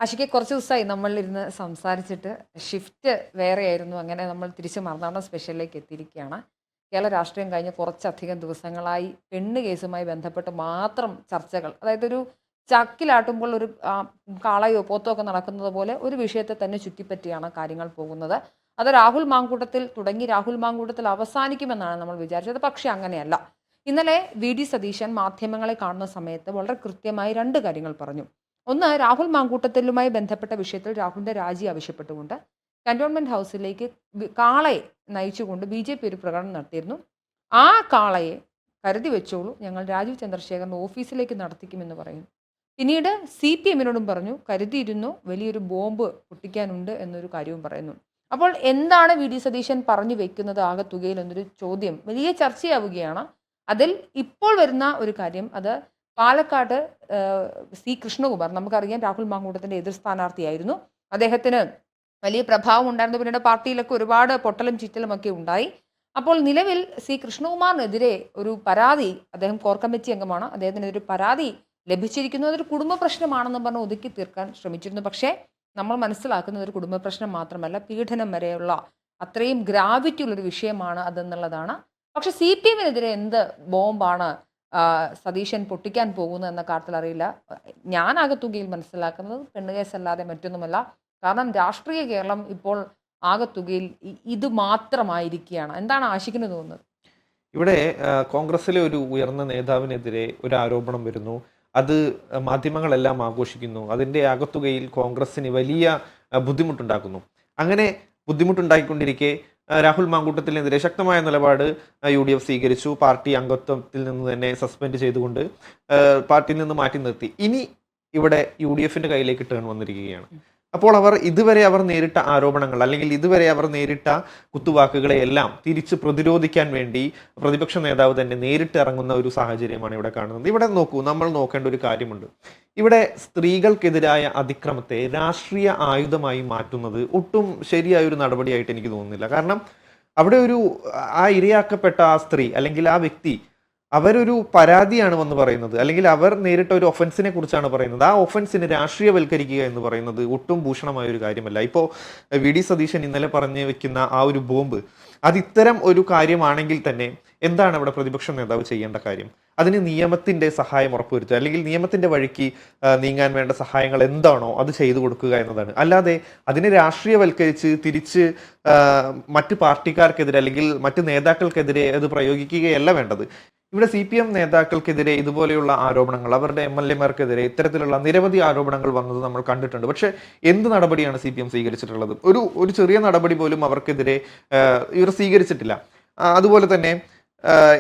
ആഷിക്ക് കുറച്ച് ദിവസമായി നമ്മളിരുന്ന് സംസാരിച്ചിട്ട് ഷിഫ്റ്റ് വേറെയായിരുന്നു. അങ്ങനെ നമ്മൾ തിരിച്ച് മറുനാടൻ സ്പെഷ്യലിലേക്ക് എത്തിയിരിക്കുകയാണ്. കേരള രാഷ്ട്രീയം കഴിഞ്ഞ് കുറച്ചധികം ദിവസങ്ങളായി പെണ്ണ് കേസുമായി ബന്ധപ്പെട്ട് മാത്രം ചർച്ചകൾ. അതായത് ഒരു ചക്കിലാട്ടുമ്പോൾ ഒരു കാളയോ പോത്തോ ഒക്കെ നടക്കുന്നത് പോലെ ഒരു വിഷയത്തെ തന്നെ ചുറ്റിപ്പറ്റിയാണ് കാര്യങ്ങൾ പോകുന്നത്. അത് രാഹുൽ മാങ്കൂട്ടത്തിൽ തുടങ്ങി രാഹുൽ മാങ്കൂട്ടത്തിൽ അവസാനിക്കുമെന്നാണ് നമ്മൾ വിചാരിച്ചത്. പക്ഷേ അങ്ങനെയല്ല. ഇന്നലെ വി ഡി സതീശൻ മാധ്യമങ്ങളെ കാണുന്ന സമയത്ത് വളരെ കൃത്യമായി രണ്ട് കാര്യങ്ങൾ പറഞ്ഞു. ഒന്ന്, രാഹുൽ മാങ്കൂട്ടത്തിലുമായി ബന്ധപ്പെട്ട വിഷയത്തിൽ രാഹുലിന്റെ രാജി ആവശ്യപ്പെട്ടുകൊണ്ട് കന്റോൺമെന്റ് ഹൗസിലേക്ക് കാളയെ നയിച്ചുകൊണ്ട് BJP ഒരു പ്രകടനം നടത്തിയിരുന്നു. ആ കാളയെ കരുതി വെച്ചോളൂ, ഞങ്ങൾ രാജീവ് ചന്ദ്രശേഖറിന്റെ ഓഫീസിലേക്ക് നടത്തിക്കുമെന്ന് പറയുന്നു. പിന്നീട് CPM-നോടും പറഞ്ഞു, കരുതിയിരുന്നു, വലിയൊരു ബോംബ് പൊട്ടിക്കാനുണ്ട് എന്നൊരു കാര്യവും പറയുന്നു. അപ്പോൾ എന്താണ് വി ഡി സതീശൻ പറഞ്ഞു വെക്കുന്നത് ആകത്തുകയിൽ എന്നൊരു ചോദ്യം വലിയ ചർച്ചയാവുകയാണ്. അതിൽ ഇപ്പോൾ വരുന്ന ഒരു കാര്യം, അത് പാലക്കാട് C. കൃഷ്ണകുമാർ, നമുക്കറിയാം രാഹുൽ മാങ്കൂട്ടത്തിന്റെ എതിർ സ്ഥാനാർത്ഥിയായിരുന്നു. അദ്ദേഹത്തിന് വലിയ പ്രഭാവം ഉണ്ടായിരുന്നു. പിന്നീട് പാർട്ടിയിലൊക്കെ ഒരുപാട് പൊട്ടലും ചീറ്റലും ഒക്കെ ഉണ്ടായി. അപ്പോൾ നിലവിൽ C. കൃഷ്ണകുമാറിനെതിരെ ഒരു പരാതി, അദ്ദേഹം കോർ കമ്മിറ്റി അംഗമാണ്, അദ്ദേഹത്തിനെതിരെ പരാതി ലഭിച്ചിരിക്കുന്നു. അതൊരു കുടുംബ പ്രശ്നമാണെന്ന് പറഞ്ഞ് ഒതുക്കി തീർക്കാൻ ശ്രമിച്ചിരുന്നു. പക്ഷേ നമ്മൾ മനസ്സിലാക്കുന്നത് ഒരു കുടുംബ പ്രശ്നം മാത്രമല്ല, പീഡനം വരെയുള്ള അത്രയും ഗ്രാവിറ്റി ഉള്ളൊരു വിഷയമാണ് അതെന്നുള്ളതാണ്. പക്ഷെ CPM-നെതിരെ എന്ത് ബോംബാണ് സതീശൻ പൊട്ടിക്കാൻ പോകുന്നത് എന്ന കാര്യത്തിൽ അറിയില്ല. ഞാൻ തുകയിൽ മനസ്സിലാക്കുന്നത് പെണ്ണുകേസല്ലാതെ മറ്റൊന്നുമല്ല. കാരണം രാഷ്ട്രീയ കേരളം ഇപ്പോൾ തുകയിൽ ഇത് മാത്രമായിരിക്കുകയാണ്. എന്താണ് ആശിക്കിന് തോന്നുന്നത്? ഇവിടെ കോൺഗ്രസിലെ ഒരു ഉയർന്ന നേതാവിനെതിരെ ഒരു ആരോപണം വരുന്നു. അത് മാധ്യമങ്ങളെല്ലാം ആഘോഷിക്കുന്നു. അതിൻ്റെ ആകത്തുകയിൽ കോൺഗ്രസിന് വലിയ ബുദ്ധിമുട്ടുണ്ടാക്കുന്നു. അങ്ങനെ ബുദ്ധിമുട്ടുണ്ടാക്കിക്കൊണ്ടിരിക്കെ രാഹുൽ മാങ്കൂട്ടത്തിനെതിരെ ശക്തമായ നിലപാട് UDF സ്വീകരിച്ചു. പാർട്ടി അംഗത്വത്തിൽ നിന്ന് തന്നെ സസ്പെൻഡ് ചെയ്തുകൊണ്ട് പാർട്ടിയിൽ നിന്ന് മാറ്റി നിർത്തി. ഇനി ഇവിടെ UDF-ന്റെ കയ്യിലേക്ക് ടേൺ വന്നിരിക്കുകയാണ്. അപ്പോൾ ഇതുവരെ അവർ നേരിട്ട ആരോപണങ്ങൾ, അല്ലെങ്കിൽ ഇതുവരെ അവർ നേരിട്ട കുത്തുവാക്കുകളെ എല്ലാം തിരിച്ച് പ്രതിരോധിക്കാൻ വേണ്ടി പ്രതിപക്ഷ നേതാവ് തന്നെ നേരിട്ട് ഇറങ്ങുന്ന ഒരു സാഹചര്യമാണ് ഇവിടെ കാണുന്നത്. ഇവിടെ നോക്കൂ, നമ്മൾ നോക്കേണ്ട ഒരു കാര്യമുണ്ട്. ഇവിടെ സ്ത്രീകൾക്കെതിരായ അതിക്രമത്തെ രാഷ്ട്രീയ ആയുധമായി മാറ്റുന്നത് ഒട്ടും ശരിയായ ഒരു നടപടിയായിട്ട് എനിക്ക് തോന്നുന്നില്ല. കാരണം അവിടെ ആ ഇരയാക്കപ്പെട്ട ആ സ്ത്രീ അല്ലെങ്കിൽ ആ വ്യക്തി അവരൊരു പരാതിയാണ് വന്ന് പറയുന്നത്, അല്ലെങ്കിൽ അവർ നേരിട്ട ഒരു ഒഫൻസിനെ കുറിച്ചാണ് പറയുന്നത്. ആ ഒഫൻസിനെ രാഷ്ട്രീയവൽക്കരിക്കുക എന്ന് പറയുന്നത് ഒട്ടും ഭൂഷണമായ ഒരു കാര്യമല്ല. ഇപ്പോൾ വി ഡി സതീശൻ ഇന്നലെ പറഞ്ഞു വെക്കുന്ന ആ ഒരു ബോംബ്, അത് ഇത്തരം ഒരു കാര്യമാണെങ്കിൽ തന്നെ എന്താണ് അവിടെ പ്രതിപക്ഷ നേതാവ് ചെയ്യേണ്ട കാര്യം? അതിന് നിയമത്തിന്റെ സഹായം ഉറപ്പുവരുത്തുക, അല്ലെങ്കിൽ നിയമത്തിന്റെ വഴിക്ക് നീങ്ങാൻ വേണ്ട സഹായങ്ങൾ എന്താണോ അത് ചെയ്തു കൊടുക്കുക എന്നതാണ്. അല്ലാതെ അതിനെ രാഷ്ട്രീയവൽക്കരിച്ച് തിരിച്ച് മറ്റ് പാർട്ടിക്കാർക്കെതിരെ അല്ലെങ്കിൽ മറ്റ് നേതാക്കൾക്കെതിരെ അത് പ്രയോഗിക്കുകയല്ല വേണ്ടത്. ഇവിടെ CPM നേതാക്കൾക്കെതിരെ ഇതുപോലെയുള്ള ആരോപണങ്ങൾ, അവരുടെ MLA-മാർക്കെതിരെ ഇത്തരത്തിലുള്ള നിരവധി ആരോപണങ്ങൾ വന്നത് നമ്മൾ കണ്ടിട്ടുണ്ട്. പക്ഷെ എന്ത് നടപടിയാണ് CPM സ്വീകരിച്ചിട്ടുള്ളത്? ഒരു ചെറിയ നടപടി പോലും അവർക്കെതിരെ ഇവർ സ്വീകരിച്ചിട്ടില്ല. അതുപോലെ തന്നെ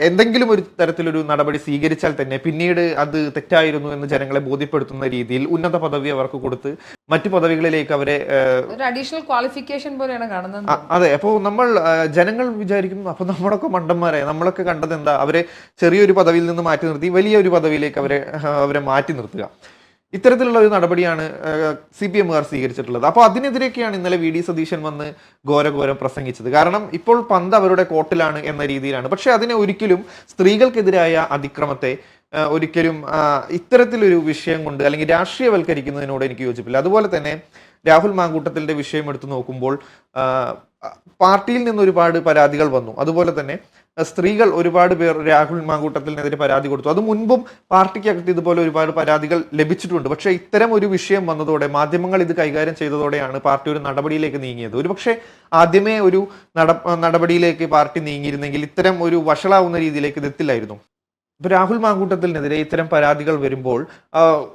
എന്തെങ്കിലും ഒരു തരത്തിലൊരു നടപടി സ്വീകരിച്ചാൽ തന്നെ പിന്നീട് അത് തെറ്റായിരുന്നു എന്ന് ജനങ്ങളെ ബോധ്യപ്പെടുത്തുന്ന രീതിയിൽ ഉന്നത പദവി അവർക്ക് കൊടുത്ത് മറ്റു പദവികളിലേക്ക് അവരെ അഡീഷണൽ ക്വാളിഫിക്കേഷൻ പോലെയാണ് കാണുന്നത്. അതെ, അപ്പോൾ ജനങ്ങൾ വിചാരിക്കും, അപ്പൊ നമ്മളൊക്കെ മണ്ടന്മാരെ, നമ്മളൊക്കെ കണ്ടത് എന്താ, അവരെ ചെറിയൊരു പദവിയിൽ നിന്ന് മാറ്റി നിർത്തി വലിയൊരു പദവിയിലേക്ക് അവരെ മാറ്റി നിർത്തുക. ഇത്തരത്തിലുള്ള ഒരു നടപടിയാണ് CPM-കാർ സ്വീകരിച്ചിട്ടുള്ളത്. അപ്പോൾ അതിനെതിരെയൊക്കെയാണ് ഇന്നലെ വി ഡി സതീശൻ വന്ന് ഘോരഘോരം പ്രസംഗിച്ചത്. കാരണം ഇപ്പോൾ പന്ത് അവരുടെ കോർട്ടിലാണ് എന്ന രീതിയിലാണ്. പക്ഷെ അതിനെ ഒരിക്കലും സ്ത്രീകൾക്കെതിരായ അതിക്രമത്തെ ഒരിക്കലും ഇത്തരത്തിലൊരു വിഷയം കൊണ്ട് അല്ലെങ്കിൽ രാഷ്ട്രീയവൽക്കരിക്കുന്നതിനോട് എനിക്ക് യോജിപ്പില്ല. അതുപോലെ തന്നെ രാഹുൽ മാങ്കൂട്ടത്തിന്റെ വിഷയം എടുത്തു നോക്കുമ്പോൾ പാർട്ടിയിൽ നിന്ന് ഒരുപാട് പരാതികൾ വന്നു. അതുപോലെ തന്നെ സ്ത്രീകൾ ഒരുപാട് പേർ രാഹുൽ മാങ്കൂട്ടത്തിനെതിരെ പരാതി കൊടുത്തു. അത് മുൻപും പാർട്ടിക്കകത്ത് ഇതുപോലെ ഒരുപാട് പരാതികൾ ലഭിച്ചിട്ടുണ്ട്. പക്ഷേ ഇത്തരം ഒരു വിഷയം വന്നതോടെ, മാധ്യമങ്ങൾ ഇത് കൈകാര്യം ചെയ്തതോടെയാണ് പാർട്ടി ഒരു നടപടിയിലേക്ക് നീങ്ങിയത്. ഒരുപക്ഷെ ആദ്യമേ ഒരു നടപടിയിലേക്ക് പാർട്ടി നീങ്ങിയിരുന്നെങ്കിൽ ഇത്തരം ഒരു വഷളാവുന്ന രീതിയിലേക്ക് ഇത് എത്തില്ലായിരുന്നു. ഇപ്പൊ രാഹുൽ മാങ്കൂട്ടത്തിനെതിരെ ഇത്തരം പരാതികൾ വരുമ്പോൾ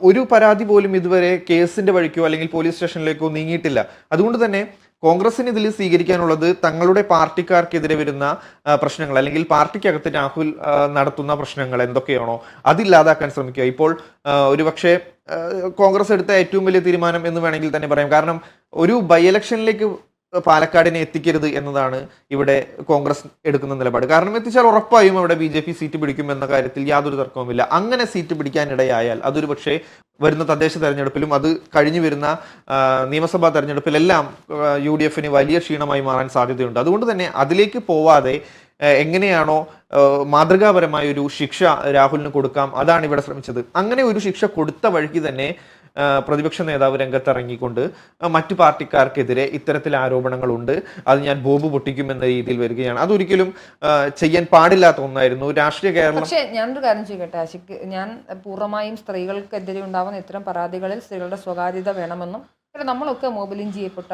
ഒരു പരാതി പോലും ഇതുവരെ കേസിന്റെ വഴിക്കോ അല്ലെങ്കിൽ പോലീസ് സ്റ്റേഷനിലേക്കോ നീങ്ങിയിട്ടില്ല. അതുകൊണ്ട് തന്നെ കോൺഗ്രസിന് ഇതിൽ സ്വീകരിക്കാനുള്ളത് തങ്ങളുടെ പാർട്ടിക്കാർക്കെതിരെ വരുന്ന പ്രശ്നങ്ങൾ, അല്ലെങ്കിൽ പാർട്ടിക്കകത്ത് രാഹുൽ നടത്തുന്ന പ്രശ്നങ്ങൾ എന്തൊക്കെയാണോ അതില്ലാതാക്കാൻ ശ്രമിക്കുക. ഇപ്പോൾ ഒരുപക്ഷെ കോൺഗ്രസ് എടുത്ത ഏറ്റവും വലിയ തീരുമാനം എന്ന് വേണമെങ്കിൽ തന്നെ പറയാം. കാരണം ഒരു ബൈ ഇലക്ഷനിലേക്ക് പാലക്കാടിനെ എത്തിക്കരുത് എന്നതാണ് ഇവിടെ കോൺഗ്രസ് എടുക്കുന്ന നിലപാട്. കാരണം എത്തിച്ചാൽ ഉറപ്പായും അവിടെ BJP സീറ്റ് പിടിക്കും എന്ന കാര്യത്തിൽ യാതൊരു തർക്കവുമില്ല. അങ്ങനെ സീറ്റ് പിടിക്കാനിടയായാൽ അതൊരു പക്ഷേ വരുന്ന തദ്ദേശ തെരഞ്ഞെടുപ്പിലും അത് കഴിഞ്ഞു വരുന്ന നിയമസഭാ തെരഞ്ഞെടുപ്പിലെല്ലാം UDF-ന് വലിയ ക്ഷീണമായി മാറാൻ സാധ്യതയുണ്ട്. അതുകൊണ്ട് തന്നെ അതിലേക്ക് പോവാതെ എങ്ങനെയാണോ മാതൃകാപരമായ ഒരു ശിക്ഷ രാഹുലിന് കൊടുക്കാം, അതാണ് ഇവിടെ ശ്രമിച്ചത്. അങ്ങനെ ഒരു ശിക്ഷ കൊടുത്ത വഴിക്ക് തന്നെ പ്രതിപക്ഷ നേതാവ് രംഗത്തിറങ്ങിക്കൊണ്ട് മറ്റു പാർട്ടിക്കാർക്കെതിരെ ഇത്തരത്തിൽ ആരോപണങ്ങളുണ്ട്, അത് ഞാൻ ബോംബ് പൊട്ടിക്കുമെന്ന രീതിയിൽ വരികയാണ്. അതൊരിക്കലും ചെയ്യാൻ പാടില്ലാത്ത ഒന്നായിരുന്നു. രാഷ്ട്രീയ കേരളം. പക്ഷേ ഞാനൊരു കാര്യം ചെയ്യട്ടെ ആശിക്ക്, ഞാൻ പൂർണ്ണമായും സ്ത്രീകൾക്കെതിരെ ഉണ്ടാകുന്ന ഇത്തരം പരാതികളിൽ സ്ത്രീകളുടെ സ്വകാര്യത വേണമെന്നും, കാരണം നമ്മളൊക്കെ മോബിലൈസ് ചെയ്യപ്പെട്ട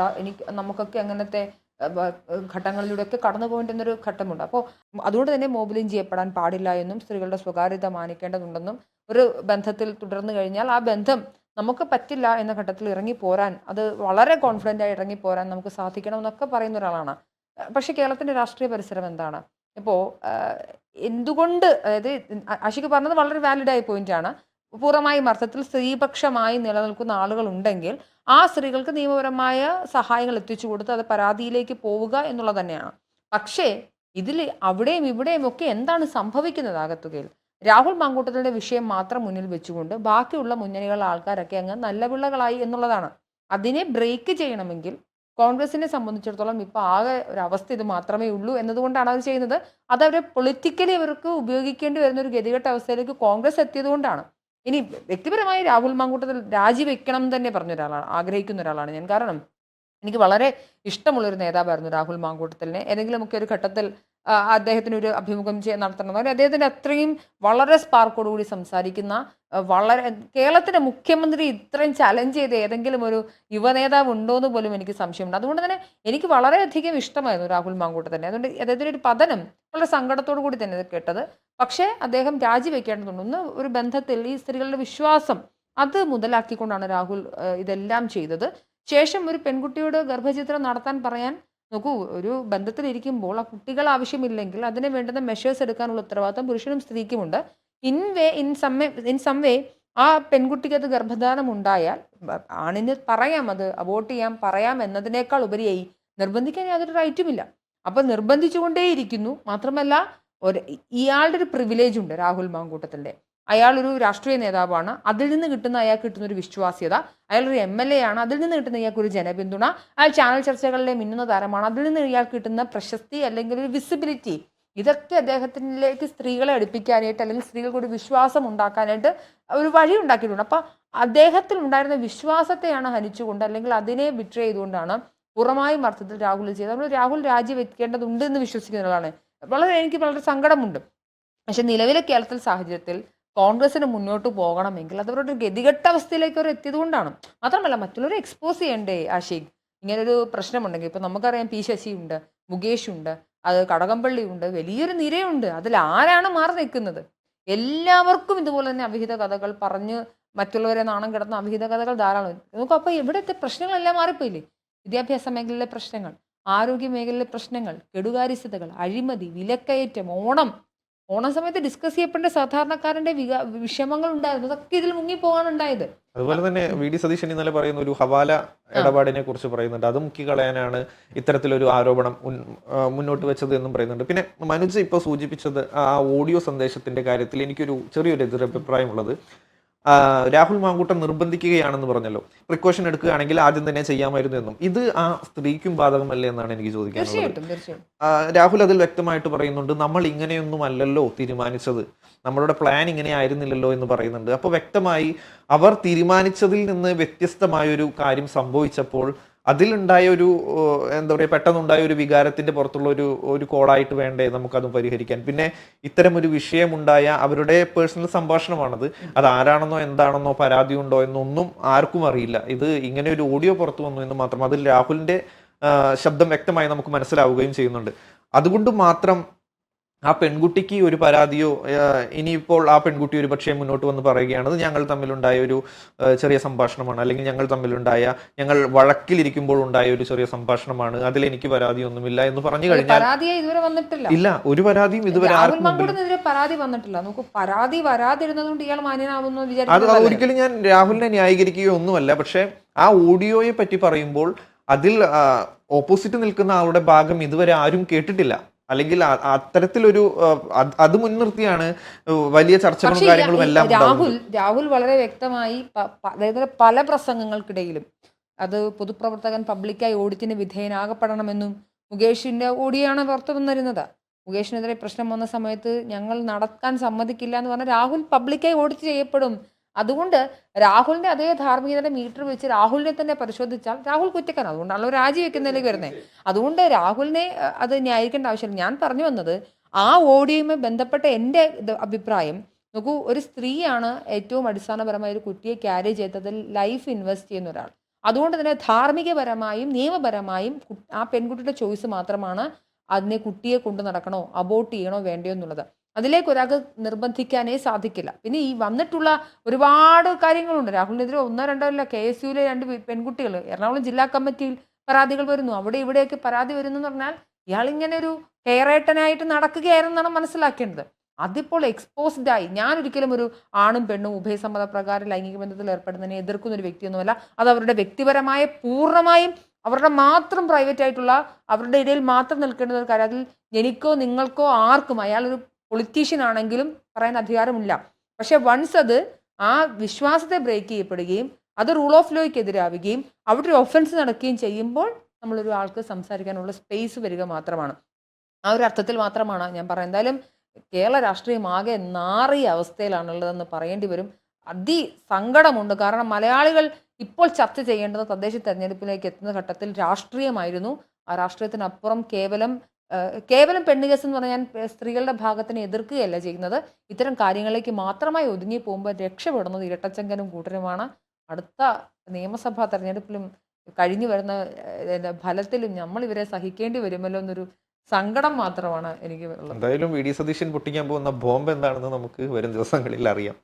നമുക്കൊക്കെ അങ്ങനത്തെ ഘട്ടങ്ങളിലൂടെയൊക്കെ കടന്നു പോകേണ്ടുന്നൊരു ഘട്ടമുണ്ട്. അപ്പോൾ അതുകൊണ്ട് തന്നെ മോബിലൈസ് ചെയ്യപ്പെടാൻ പാടില്ല എന്നും സ്ത്രീകളുടെ സ്വകാര്യത മാനിക്കേണ്ടതുണ്ടെന്നും, ഒരു ബന്ധത്തിൽ തുടർന്നു കഴിഞ്ഞാൽ ആ ബന്ധം നമുക്ക് പറ്റില്ല എന്ന ഘട്ടത്തിൽ ഇറങ്ങിപ്പോരാൻ, അത് വളരെ കോൺഫിഡൻ്റ് ആയി ഇറങ്ങിപ്പോരാൻ നമുക്ക് സാധിക്കണമെന്നൊക്കെ പറയുന്ന ഒരാളാണ്. പക്ഷേ കേരളത്തിൻ്റെ രാഷ്ട്രീയ പരിസരം എന്താണ് ഇപ്പോൾ? എന്തുകൊണ്ട്, അതായത് ആഷിക്ക് പറഞ്ഞത് വളരെ വാലിഡായ പോയിന്റാണ്. പൂർണ്ണമായും അർത്ഥത്തിൽ സ്ത്രീപക്ഷമായി നിലനിൽക്കുന്ന ആളുകളുണ്ടെങ്കിൽ ആ സ്ത്രീകൾക്ക് നിയമപരമായ സഹായങ്ങൾ എത്തിച്ചു കൊടുത്ത് അത് പരാതിയിലേക്ക് പോവുക എന്നുള്ളത് തന്നെയാണ്. പക്ഷേ ഇതിൽ അവിടെയും ഇവിടെയും ഒക്കെ എന്താണ് സംഭവിക്കുന്നത് ആകത്തുകയിൽ? രാഹുൽ മാങ്കൂട്ടത്തിൻ്റെ വിഷയം മാത്രം മുന്നിൽ വെച്ചുകൊണ്ട് ബാക്കിയുള്ള മുന്നണികളുടെ ആൾക്കാരൊക്കെ അങ്ങ് നല്ല പിള്ളകളായി എന്നുള്ളതാണ്. അതിനെ ബ്രേക്ക് ചെയ്യണമെങ്കിൽ കോൺഗ്രസിനെ സംബന്ധിച്ചിടത്തോളം ഇപ്പോൾ ആകെ ഒരവസ്ഥ ഇത് മാത്രമേ ഉള്ളൂ എന്നതുകൊണ്ടാണ് അവർ ചെയ്യുന്നത്. അതവരെ പൊളിറ്റിക്കലി അവർക്ക് ഉപയോഗിക്കേണ്ടി വരുന്ന ഒരു ഗതികെട്ട അവസ്ഥയിലേക്ക് കോൺഗ്രസ് എത്തിയതുകൊണ്ടാണ്. ഇനി വ്യക്തിപരമായി രാഹുൽ മാങ്കൂട്ടത്തിൽ രാജിവെക്കണം എന്ന് തന്നെ പറഞ്ഞ ഒരാളാണ്, ആഗ്രഹിക്കുന്ന ഒരാളാണ് ഞാൻ. കാരണം എനിക്ക് വളരെ ഇഷ്ടമുള്ളൊരു നേതാവായിരുന്നു രാഹുൽ മാങ്കൂട്ടത്തിലിനെ. ഏതെങ്കിലുമൊക്കെ ഒരു ഘട്ടത്തിൽ അദ്ദേഹത്തിന് ഒരു അഭിമുഖം നടത്തണം, അദ്ദേഹത്തിൻ്റെ അത്രയും വളരെ സ്പാർക്കോടുകൂടി സംസാരിക്കുന്ന, വളരെ കേരളത്തിൻ്റെ മുഖ്യമന്ത്രി ഇത്രയും ചലഞ്ച് ചെയ്ത് ഏതെങ്കിലും ഒരു യുവനേതാവ് ഉണ്ടോ എന്ന് പോലും എനിക്ക് സംശയമുണ്ട്. അതുകൊണ്ട് തന്നെ എനിക്ക് വളരെയധികം ഇഷ്ടമായിരുന്നു രാഹുൽ മാങ്കൂട്ടത്തിനെ. അതുകൊണ്ട് അദ്ദേഹത്തിൻ്റെ ഒരു പതനം വളരെ സങ്കടത്തോടു കൂടി തന്നെ കേട്ടത്. പക്ഷേ അദ്ദേഹം രാജിവെക്കേണ്ടതുണ്ട്. ഒന്ന്, ഒരു ബന്ധത്തിൽ ഈ സ്ത്രീകളുടെ വിശ്വാസം അത് മുതലാക്കിക്കൊണ്ടാണ് രാഹുൽ ഇതെല്ലാം ചെയ്തത്. ശേഷം ഒരു പെൺകുട്ടിയോട് ഗർഭചിത്രം നടത്താൻ പറയാൻ നോക്കൂ, ഒരു ബന്ധത്തിലിരിക്കുമ്പോൾ ആ കുട്ടികൾ ആവശ്യമില്ലെങ്കിൽ അതിന് വേണ്ടുന്ന മെഷേഴ്സ് എടുക്കാനുള്ള ഉത്തരവാദിത്തം പുരുഷനും സ്ത്രീക്കുമുണ്ട്. ഇൻ സം വേ ആ പെൺകുട്ടിക്ക് അത് ഗർഭധാരണം ഉണ്ടായാൽ ആണിന് പറയാം, അത് അബോർട്ട് ചെയ്യാം പറയാം എന്നതിനേക്കാൾ ഉപരിയായി നിർബന്ധിക്കാൻ യാതൊരു റൈറ്റുമില്ല. അപ്പം നിർബന്ധിച്ചുകൊണ്ടേയിരിക്കുന്നു. മാത്രമല്ല ഇയാളുടെ ഒരു പ്രിവിലേജ് ഉണ്ട് രാഹുൽ മാങ്കൂട്ടത്തിൻ്റെ. അയാളൊരു രാഷ്ട്രീയ നേതാവാണ്, അതിൽ നിന്ന് കിട്ടുന്ന അയാൾക്ക് കിട്ടുന്ന ഒരു വിശ്വാസ്യത, അയാളൊരു MLA ആണ്, അതിൽ നിന്ന് കിട്ടുന്ന ഇയാൾക്ക് ഒരു ജനപിന്തുണ, അയാൾ ചാനൽ ചർച്ചകളിലെ മിന്നുന്ന താരമാണ്, അതിൽ നിന്ന് ഇയാൾക്ക് കിട്ടുന്ന പ്രശസ്തി അല്ലെങ്കിൽ ഒരു വിസിബിലിറ്റി, ഇതൊക്കെ അദ്ദേഹത്തിലേക്ക് സ്ത്രീകളെ അടുപ്പിക്കാനായിട്ട് അല്ലെങ്കിൽ സ്ത്രീകൾക്ക് ഒരു വിശ്വാസം ഉണ്ടാക്കാനായിട്ട് ഒരു വഴി ഉണ്ടാക്കിയിട്ടുണ്ട്. അപ്പം അദ്ദേഹത്തിൽ ഉണ്ടായിരുന്ന വിശ്വാസത്തെയാണ് ഹനിച്ചുകൊണ്ട് അല്ലെങ്കിൽ അതിനെ ബിട്രേ ചെയ്തുകൊണ്ടാണ് പൂർണ്ണമായും അർത്ഥത്തിൽ രാഹുൽ ചെയ്തത്. നമ്മൾ രാഹുൽ രാജിവെക്കേണ്ടതുണ്ട് എന്ന് വിശ്വസിക്കുന്ന ആളാണ്. എനിക്ക് വളരെ സങ്കടമുണ്ട്. പക്ഷെ നിലവിലെ കേരളത്തിൽ സാഹചര്യത്തിൽ കോൺഗ്രസിന് മുന്നോട്ട് പോകണമെങ്കിൽ അതവരുടെ ഗതികെട്ട അവസ്ഥയിലേക്ക് അവർ എത്തിയത് കൊണ്ടാണ്. മാത്രമല്ല മറ്റുള്ളവരെ എക്സ്പോസ് ചെയ്യണ്ടേ ആഷിഖ്? ഇങ്ങനൊരു പ്രശ്നമുണ്ടെങ്കിൽ ഇപ്പം നമുക്കറിയാം, പി ശശിയുണ്ട്, മുകേഷ് ഉണ്ട്, അത് കടകംപള്ളി ഉണ്ട്, വലിയൊരു നിരയുണ്ട്. അതിൽ ആരാണ് മാറി നിൽക്കുന്നത്? എല്ലാവർക്കും ഇതുപോലെ തന്നെ അവിഹിത കഥകൾ പറഞ്ഞ് മറ്റുള്ളവരെ നാണം കിടന്ന അവിഹിത കഥകൾ ധാരാളം. നമുക്ക് അപ്പോൾ ഇവിടുത്തെ പ്രശ്നങ്ങളെല്ലാം മാറിപ്പോയില്ലേ? വിദ്യാഭ്യാസ മേഖലയിലെ പ്രശ്നങ്ങൾ, ആരോഗ്യ മേഖലയിലെ പ്രശ്നങ്ങൾ, കെടുകാര്യസ്ഥതകൾ, അഴിമതി, വിലക്കയറ്റം, ഓണം സമയത്ത് ഡിസ്കസ് ചെയ്യപ്പെട്ട സാധാരണക്കാരന്റെ വിഷമങ്ങൾ ഉണ്ടായിരുന്നു. അതൊക്കെ ഇതിൽ മുങ്ങിപ്പോകാനുണ്ടായത്. അതുപോലെ തന്നെ VD സതീശൻ ഇന്നലെ പറയുന്ന ഒരു ഹവാല ഇടപാടിനെ കുറിച്ച് പറയുന്നുണ്ട്. അത് മുക്കിക്കളയാനാണ് ഇത്തരത്തിലൊരു ആരോപണം മുന്നോട്ട് വെച്ചത് എന്നും പറയുന്നുണ്ട്. പിന്നെ മനുജ് ഇപ്പോൾ സൂചിപ്പിച്ചത് ആ ഓഡിയോ സന്ദേശത്തിന്റെ കാര്യത്തിൽ എനിക്കൊരു ചെറിയൊരു എതിരഭിപ്രായമുള്ളത്. രാഹുൽ മാങ്കൂട്ടം നിർബന്ധിക്കുകയാണെന്ന് പറഞ്ഞല്ലോ, പ്രിക്കോഷൻ എടുക്കുകയാണെങ്കിൽ ആദ്യം തന്നെ ചെയ്യാമായിരുന്നു എന്നും. ഇത് ആ സ്ത്രീക്കും ബാധകമല്ലേ എന്നാണ് എനിക്ക് ചോദിക്കാനുള്ളത്. രാഹുൽ അതിൽ വ്യക്തമായിട്ട് പറയുന്നുണ്ട്, നമ്മൾ ഇങ്ങനെയൊന്നും അല്ലല്ലോ തീരുമാനിച്ചത്, നമ്മളുടെ പ്ലാൻ ഇങ്ങനെ ആയിരുന്നില്ലല്ലോ എന്ന് പറയുന്നുണ്ട്. അപ്പോൾ വ്യക്തമായി അവർ തീരുമാനിച്ചതിൽ നിന്ന് വ്യത്യസ്തമായൊരു കാര്യം സംഭവിച്ചപ്പോൾ അതിലുണ്ടായ ഒരു എന്താ പറയുക, പെട്ടെന്നുണ്ടായ ഒരു വികാരത്തിന്റെ പുറത്തുള്ള ഒരു കോളായിട്ട് വേണ്ടേ നമുക്കത് പരിഹരിക്കാൻ? പിന്നെ ഇത്തരം ഒരു വിഷയമുണ്ടായ അവരുടെ പേഴ്സണൽ സംഭാഷണമാണത്. അത് ആരാണെന്നോ എന്താണെന്നോ പരാതി ഉണ്ടോ എന്നൊന്നും ആർക്കും അറിയില്ല. ഇത് ഇങ്ങനെ ഒരു ഓഡിയോ പുറത്തു വന്നു എന്ന് മാത്രം. അതിൽ രാഹുലിന്റെ ശബ്ദം വ്യക്തമായി നമുക്ക് മനസ്സിലാവുകയും ചെയ്യുന്നുണ്ട്. അതുകൊണ്ട് മാത്രം ആ പെൺകുട്ടിക്ക് ഒരു പരാതിയോ ഇനിയിപ്പോൾ ആ പെൺകുട്ടി ഒരു പക്ഷേ മുന്നോട്ട് വന്ന് പറയുകയാണത് ഞങ്ങൾ തമ്മിലുണ്ടായ ഒരു ചെറിയ സംഭാഷണമാണ്, അല്ലെങ്കിൽ ഞങ്ങൾ വഴക്കിലിരിക്കുമ്പോൾ ഉണ്ടായ ഒരു ചെറിയ സംഭാഷണമാണ്, അതിൽ എനിക്ക് പരാതിയൊന്നുമില്ല എന്ന് പറഞ്ഞു കഴിഞ്ഞാൽ ഇല്ല, ഒരു പരാതിയും ഇതുവരെ പരാതി വന്നിട്ടില്ല. നമുക്ക് പരാതി വരാതിരുന്നതുകൊണ്ട് ഇയാൾ മാന്യനാവുന്നു അത് ഒരിക്കലും ഞാൻ രാഹുലിനെ ന്യായീകരിക്കുകയോ ഒന്നുമല്ല. പക്ഷെ ആ ഓഡിയോയെ പറ്റി പറയുമ്പോൾ അതിൽ ഓപ്പോസിറ്റ് നിൽക്കുന്ന ആളുടെ ഭാഗം ഇതുവരെ ആരും കേട്ടിട്ടില്ല. അല്ലെങ്കിൽ അത്തരത്തിലൊരു അത് മുൻനിർത്തിയാണ് വലിയ ചർച്ചകളും കാര്യങ്ങളും എല്ലാം. രാഹുൽ വളരെ വ്യക്തമായി അതായത് പല പ്രസംഗങ്ങൾക്കിടയിലും അത് പൊതുപ്രവർത്തകൻ പബ്ലിക്കായി ഓഡിറ്റിന് വിധേയനാകപ്പെടണമെന്നും മുകേഷിന്റെ ഓഡിയാണ് പുറത്തു വന്നിരുന്നത്. മുകേഷിനെതിരെ പ്രശ്നം വന്ന സമയത്ത് ഞങ്ങൾ നടക്കാൻ സമ്മതിക്കില്ല എന്ന് പറഞ്ഞാൽ രാഹുൽ പബ്ലിക്കായി ഓഡിറ്റ് ചെയ്യപ്പെടും, അതുകൊണ്ട് രാഹുലിന്റെ അതേ ധാർമ്മികതയുടെ മീറ്റർ വെച്ച് രാഹുലിനെ തന്നെ പരിശോധിച്ചാൽ രാഹുൽ കുറ്റക്കാരൻ. അതുകൊണ്ടാണല്ലോ രാജിവെക്കുന്നതിലേക്ക് വരുന്നത്. അതുകൊണ്ട് രാഹുലിനെ അത് ന്യായീകരിക്കേണ്ട ആവശ്യമില്ല. ഞാൻ പറഞ്ഞു വന്നത് ആ ഓഡിയോയുമായി ബന്ധപ്പെട്ട എൻ്റെ അഭിപ്രായം, നോക്കൂ, ഒരു സ്ത്രീയാണ് ഏറ്റവും അടിസ്ഥാനപരമായ ഒരു കുട്ടിയെ ക്യാരി ചെയ്തതിൽ ലൈഫ് ഇൻവെസ്റ്റ് ചെയ്യുന്ന ഒരാൾ. അതുകൊണ്ട് തന്നെ ധാർമ്മികപരമായും നിയമപരമായും ആ പെൺകുട്ടിയുടെ ചോയ്സ് മാത്രമാണ് അതിനെ കുട്ടിയെ കൊണ്ടു നടക്കണോ അബോർട്ട് ചെയ്യണോ വേണ്ടയോ എന്നുള്ളത്. അതിലേക്ക് ഒരാൾക്ക് നിർബന്ധിക്കാനേ സാധിക്കില്ല. പിന്നെ ഈ വന്നിട്ടുള്ള ഒരുപാട് കാര്യങ്ങളുണ്ട്. രാഹുലിനെതിരെ ഒന്നോ രണ്ടോ അല്ല, KSUവിലെ 2 പെൺകുട്ടികൾ എറണാകുളം ജില്ലാ കമ്മിറ്റിയിൽ പരാതികൾ വരുന്നു. അവിടെ ഇവിടെയൊക്കെ പരാതി വരുന്നു എന്ന് പറഞ്ഞാൽ ഇയാളിങ്ങനെ ഒരു ഹെയറേട്ടനായിട്ട് നടക്കുകയായിരുന്നാണ് മനസ്സിലാക്കേണ്ടത്. അതിപ്പോൾ എക്സ്പോസ്ഡ് ആയി. ഞാൻ ഒരിക്കലും ഒരു ആണും പെണ്ണും ഉഭയസമ്മത പ്രകാരം ലൈംഗിക ബന്ധത്തിൽ ഏർപ്പെടുന്നതിനെ എതിർക്കുന്ന ഒരു വ്യക്തിയൊന്നുമല്ല. അത് അവരുടെ വ്യക്തിപരമായ പൂർണ്ണമായും അവരുടെ മാത്രം പ്രൈവറ്റ് ആയിട്ടുള്ള അവരുടെ ഇടയിൽ മാത്രം നിൽക്കേണ്ട ഒരു കാര്യം. അതിൽ എനിക്കോ നിങ്ങൾക്കോ ആർക്കും അയാളൊരു പൊളിറ്റീഷ്യൻ ആണെങ്കിലും പറയാൻ അധികാരമില്ല. പക്ഷെ വൺസ് അത് ആ വിശ്വാസത്തെ ബ്രേക്ക് ചെയ്യപ്പെടുകയും അത് റൂൾ ഓഫ് ലോയ്ക്ക് എതിരാവുകയും അവിടെ ഒരു ഒഫൻസ് നടക്കുകയും ചെയ്യുമ്പോൾ നമ്മളൊരു ആൾക്ക് സംസാരിക്കാനുള്ള സ്പേസ് വരിക മാത്രമാണ്. ആ ഒരു അർത്ഥത്തിൽ മാത്രമാണ് ഞാൻ പറയുന്നത്. എന്തായാലും കേരള രാഷ്ട്രീയം ആകെ നാറിയ അവസ്ഥയിലാണുള്ളതെന്ന് പറയേണ്ടി വരും. സങ്കടമുണ്ട്. കാരണം മലയാളികൾ ഇപ്പോൾ ചർച്ച ചെയ്യേണ്ടത് തദ്ദേശ തെരഞ്ഞെടുപ്പിലേക്ക് എത്തുന്ന ഘട്ടത്തിൽ രാഷ്ട്രീയമായിരുന്നു. ആ രാഷ്ട്രീയത്തിനപ്പുറം കേവലം പെണ്ണ് കേസ് എന്ന് പറഞ്ഞാൽ സ്ത്രീകളുടെ ഭാഗത്തിനെ എതിർക്കുകയല്ല ചെയ്യുന്നത്. ഇത്തരം കാര്യങ്ങളിലേക്ക് മാത്രമായി ഒതുങ്ങി പോകുമ്പോൾ രക്ഷപ്പെടുന്നത് ഇരട്ടച്ചങ്കനും കൂട്ടരുമാണ്. അടുത്ത നിയമസഭാ തെരഞ്ഞെടുപ്പിലും കഴിഞ്ഞു വരുന്ന ഫലത്തിലും നമ്മൾ ഇവരെ സഹിക്കേണ്ടി വരുമല്ലോ എന്നൊരു സങ്കടം മാത്രമാണ് എനിക്ക് ഉള്ളത്. എന്തായാലും വി ഡി സതീശൻ പൊട്ടിക്കാൻ പോകുന്ന ബോംബ് എന്താണെന്ന് നമുക്ക് വരും ദിവസങ്ങളിൽ അറിയാം.